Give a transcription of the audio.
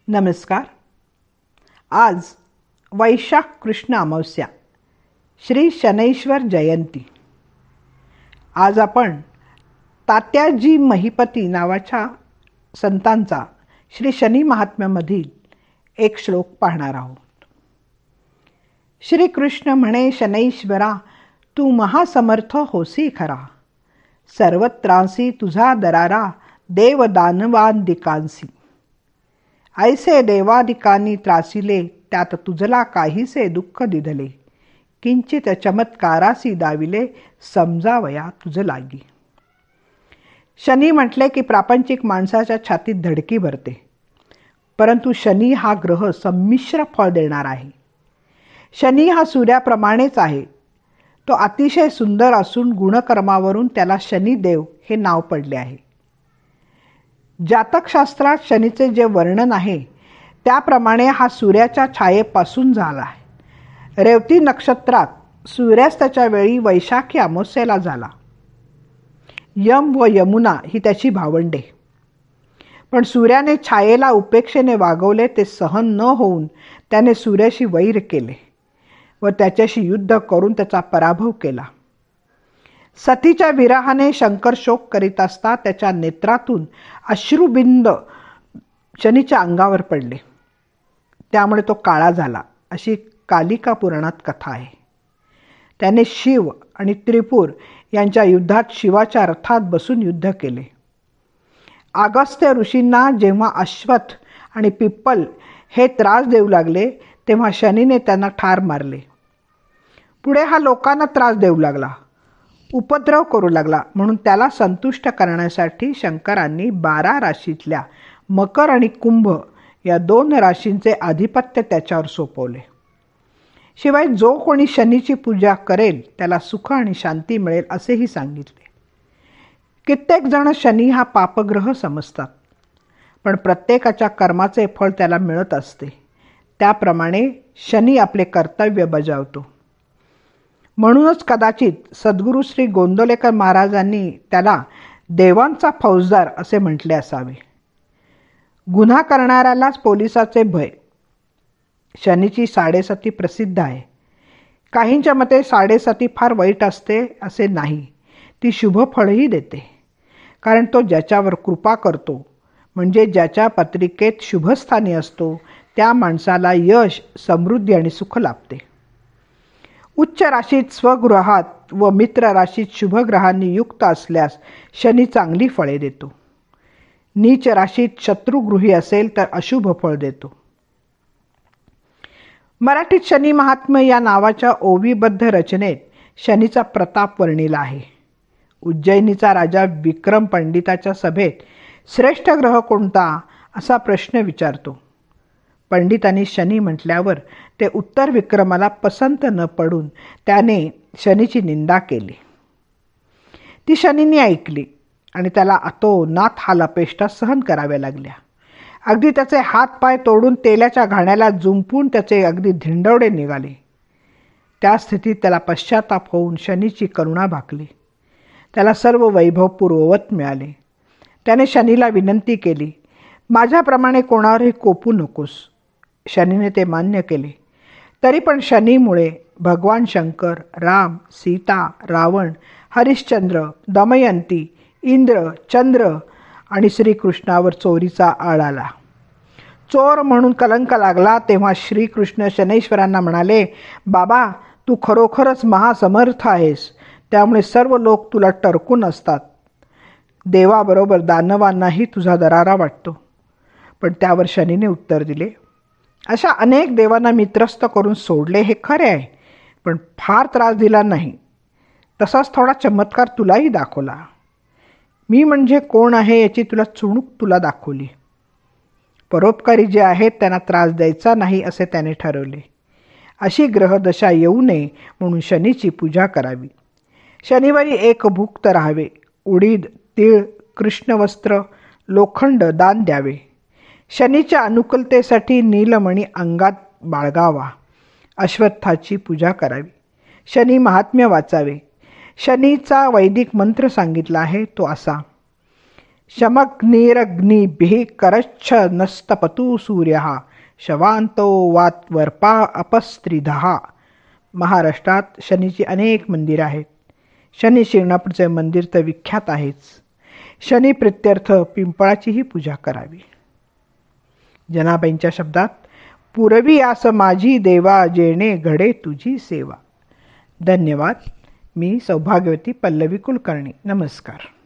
नमस्कार. आज वैशाख कृष्ण अमावस्या, श्री शनैश्वर जयंती. आज आपण तात्याजी महिपती नावाच्या संतांचा श्री शनी महात्म्यामधील एक श्लोक पाहणार आहोत. श्री कृष्ण म्हणे, शनैश्वरा तू महासमर्थ होसी खरा, सर्वत्रांसी तुझा दरारा, देव दानवांदिकांसी. ऐसे देवादिकांनी त्रासिले, त्यात तुझला काहीसे दुःख दिधले, किंचित चमत्कारासी दाविले, समजावया तुझ लागी. शनी म्हटले की प्रापंचिक माणसाच्या छातीत धडकी भरते, परंतु शनी हा ग्रह संमिश्र फळ देणार आहे. शनी हा सूर्याप्रमाणेच आहे. तो अतिशय सुंदर असून गुणकर्मावरून त्याला शनिदेव हे नाव पडले आहे. जातकशास्त्रात शनीचे जे वर्णन आहे त्याप्रमाणे हा सूर्याच्या छायेपासून झाला आहे. रेवती नक्षत्रात सूर्यास्ताच्या वेळी वैशाखी अमावस्येला झाला. यम व यमुना ही त्याची भावंडे. पण सूर्याने छायेला उपेक्षेने वागवले. ते सहन न होऊन त्याने सूर्याशी वैर केले व त्याच्याशी युद्ध करून त्याचा पराभव केला. सतीच्या विरहाने शंकर शोक करीत असता त्याच्या नेत्रातून अश्रुबिंद शनीच्या अंगावर पडले. त्यामुळे तो काळा झाला, अशी कालिका पुराणात कथा आहे. त्याने शिव आणि त्रिपुर यांच्या युद्धात शिवाच्या रथात बसून युद्ध केले. अगस्त्य ऋषींना जेव्हा अश्वत्थ आणि पिप्पल हे त्रास देऊ लागले तेव्हा शनीने त्यांना ठार मारले. पुढे हा लोकांना त्रास देऊ लागला, उपद्रव करू लागला. म्हणून त्याला संतुष्ट करण्यासाठी शंकरांनी 12 राशीतल्या मकर आणि कुंभ या 2 राशींचे आधिपत्य त्याच्यावर सोपवले. शिवाय जो कोणी शनीची पूजा करेल त्याला सुख आणि शांती मिळेल असेही सांगितले. कित्येक जण शनी हा पापग्रह समजतात, पण प्रत्येकाच्या कर्माचे फळ त्याला मिळत असते. त्याप्रमाणे शनी आपले कर्तव्य बजावतो. म्हणूनच कदाचित सद्गुरू श्री गोंदवलेकर महाराजांनी त्याला देवांचा फौजदार असे म्हटले असावे. गुन्हा करणाऱ्यालाच पोलिसाचे भय. शनीची साडेसती प्रसिद्ध आहे. काहींच्या मते साडेसती फार वाईट असते असे नाही, ती शुभ फळही देते. कारण तो ज्याच्यावर कृपा करतो, म्हणजे ज्याच्या पत्रिकेत शुभस्थानी असतो, त्या माणसाला यश, समृद्धी आणि सुख लाभते. उच्च राशीत स्वगृहात व मित्र राशीत शुभग्रहांनी युक्त असल्यास शनी चांगली फळे देतो. नीच राशीत शत्रुगृही असेल तर अशुभ फळ देतो. मराठीत शनी महात्म्य या नावाच्या ओवीबद्ध रचनेत शनीचा प्रताप वर्णिला आहे. उज्जैनीचा राजा विक्रम पंडिताच्या सभेत श्रेष्ठ ग्रह कोणता असा प्रश्न विचारतो. पंडितांनी शनी म्हटल्यावर ते उत्तर विक्रमाला पसंत न पडून त्याने शनीची निंदा केली. ती शनीने ऐकली आणि त्याला अतोनात हालापेष्टा सहन कराव्या लागल्या. अगदी त्याचे हात पाय तोडून तेलाच्या घाण्याला जुंपून त्याचे अगदी धिंडवडे निघाले. त्या स्थितीत त्याला पश्चाताप होऊन शनीची करुणा भाकली. त्याला सर्व वैभव पूर्ववत मिळाले. त्याने शनीला विनंती केली, माझ्याप्रमाणे कोणावरही कोपू नकोस. शनीने ते मान्य केले. तरी पण शनीमुळे भगवान शंकर, राम, सीता, रावण, हरिश्चंद्र, दमयंती, इंद्र, चंद्र आणि श्रीकृष्णावर चोरीचा आळ आला. चोर म्हणून कलंक लागला तेव्हा श्रीकृष्ण शनैश्वरांना म्हणाले, बाबा तू खरोखरच महासमर्थ आहेस, त्यामुळे सर्व लोक तुला टरकून असतात. देवाबरोबर दानवांनाही तुझा दरारा वाटतो. पण त्यावर शनीने उत्तर दिले, अशा अनेक देवांना मी त्रस्त करून सोडले हे खरे आहे, पण फार त्रास दिला नाही. तसाच थोडा चमत्कार तुलाही दाखवला. मी म्हणजे कोण आहे याची तुला चुणूक तुला दाखवली. परोपकारी जे आहेत त्यांना त्रास द्यायचा नाही असे त्याने ठरवले. अशी ग्रहदशा येऊ नये म्हणून शनीची पूजा करावी. शनिवारी एक भुक्त राहावे. उडीद, तीळ, कृष्णवस्त्र, लोखंड दान द्यावे. शनीच्या अनुकूलतेसाठी नीलमणी अंगात बाळगावा. अश्वत्थाची पूजा करावी. शनी महात्म्य वाचावे. शनीचा वैदिक मंत्र सांगितला आहे तो असा, शमग्निरग्निभिः करच्छ नस्तपतु सूर्यः शवांतो वात्वर्पा अपस्त्रिधः. महाराष्ट्रात शनीची अनेक मंदिरं आहेत. शनी शिंगणापूरचे मंदिर तर विख्यात आहेच. शनी प्रित्यर्थ पिंपळाचीही पूजा करावी. जनाबाईंच्या शब्दात, पुरवी आस माझी देवा जेणे घडे तुझी सेवा. धन्यवाद. मी सौभाग्यवती पल्लवी कुलकर्णी. नमस्कार.